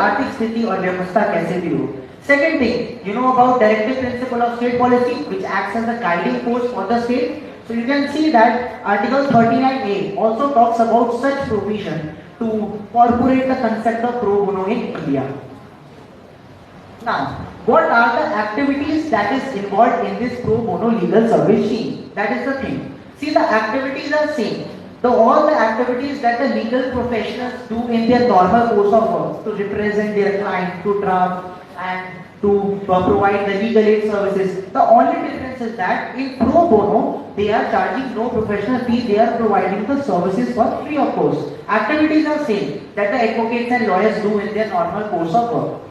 आर्थिक स्थिति और व्यवस्था कैसे भी हो. Second thing, you know about directive principle of state policy, which acts as a guiding force for the state. So you can see that Article 39A also talks about such provision to incorporate the concept of pro bono in India. Now, what are the activities that is involved in this pro bono legal service scheme? That is the thing. See, the activities are same. All the activities that the legal professionals do in their normal course of work to represent their client, to draft and to provide the legal aid services. The only difference is that in pro bono, they are charging no professional fee, they are providing the services for free of cost. Activities are same that the advocates and lawyers do in their normal course of work.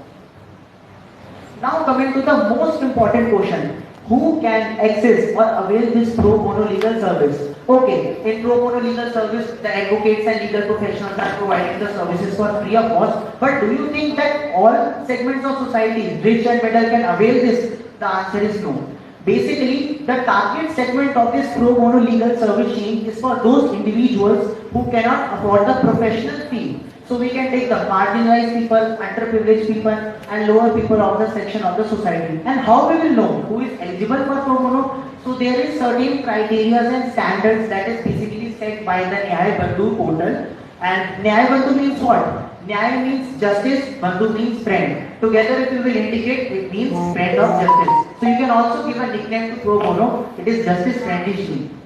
Now coming to the most important question, who can access or avail this pro bono legal service? Okay, in pro bono legal service, the advocates and legal professionals are providing the services for free of cost. But do you think that all segments of society, rich and middle, can avail this? The answer is no. Basically, the target segment of this pro bono legal service scheme is for those individuals who cannot afford the professional fee. So we can take the marginalized people, underprivileged people, and lower people of the section of the society. And how we will know who is eligible for pro bono? So there is certain criteria and standards that is basically set by the Nyaya Bandhu portal. And Nyaya Bandhu means what? Nyaya means justice, Bandhu means friend. Together if you will indicate, it means friend of justice. So you can also give a nickname to pro bono, it is justice friendly scheme.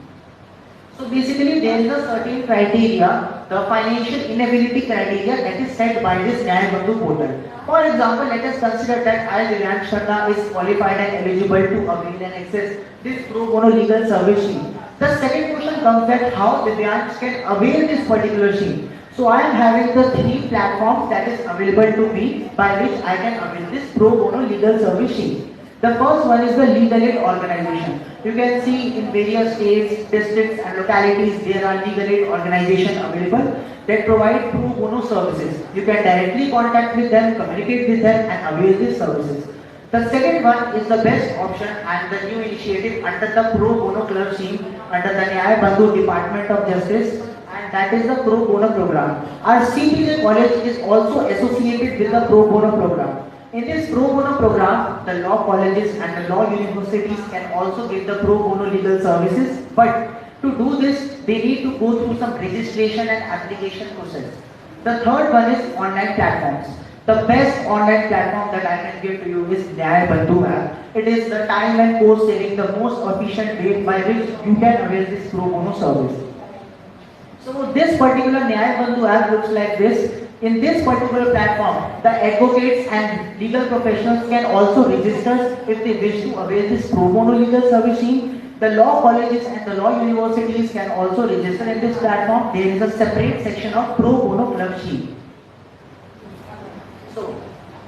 So basically there is a certain criteria, the financial inability criteria that is set by this Nyaya Bandhu portal. For example, let us consider that I, Divyansh Sharma, is qualified and eligible to avail and access this pro bono legal service scheme. The second question comes that how Divyansh can avail this particular scheme. So I am having the three platforms that is available to me by which I can avail this pro bono legal service scheme. The first one is the legal aid organization. You can see in various states, districts and localities there are legal aid organizations available that provide pro bono services. You can directly contact with them, communicate with them and avail these services. The second one is the best option and the new initiative under the pro bono club scheme under the Nyaya Bandhu Department of Justice, and that is the pro bono program. Our CPJ college is also associated with the pro bono program. In this pro bono program, the law colleges and the law universities can also give the pro bono legal services, but to do this, they need to go through some registration and application process. The third one is online platforms. The best online platform that I can give to you is Nyaya Bandhu app. It is the time and cost saving, the most efficient way by which you can avail this pro bono service. So this particular Nyaya Bandhu app looks like this. In this particular platform, the advocates and legal professionals can also register if they wish to avail this pro bono legal service scheme. The law colleges and the law universities can also register in this platform. There is a separate section of pro bono club scheme. So,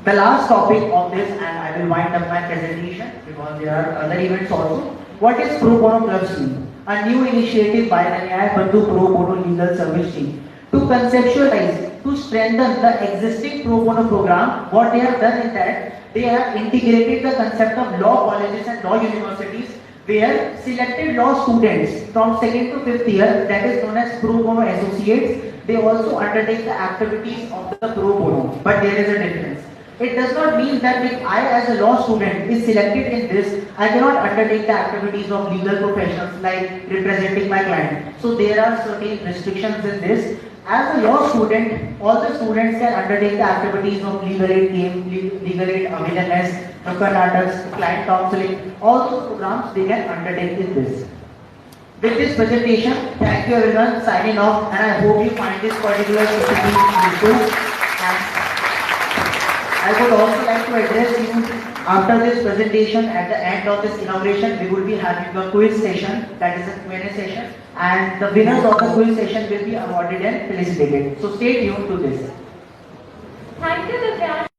the last topic of this, and I will wind up my presentation because there are other events also. What is pro bono club scheme? A new initiative by the Nyaya Bandhu pro bono legal service scheme to conceptualize, to strengthen the existing pro bono program. What they have done is that they have integrated the concept of law colleges and law universities, where selected law students from 2nd to 5th year, that is known as pro bono associates, they also undertake the activities of the pro bono. But there is a difference. It does not mean that if I as a law student is selected in this, I cannot undertake the activities of legal professionals like representing my client. So there are certain restrictions in this. As a law student, all the students can undertake the activities of legal aid game, legal aid awareness, Naataks, client counseling, all those programs they can undertake in this. With this presentation, thank you everyone, signing off, and I hope you find this particular presentation useful. And I would also like to address you after this presentation. At the end of this inauguration, we will be having a quiz session, that is a Q&A session, and the winners of the quiz session will be awarded and felicitated. So stay tuned to this. Thank you, Divyansh.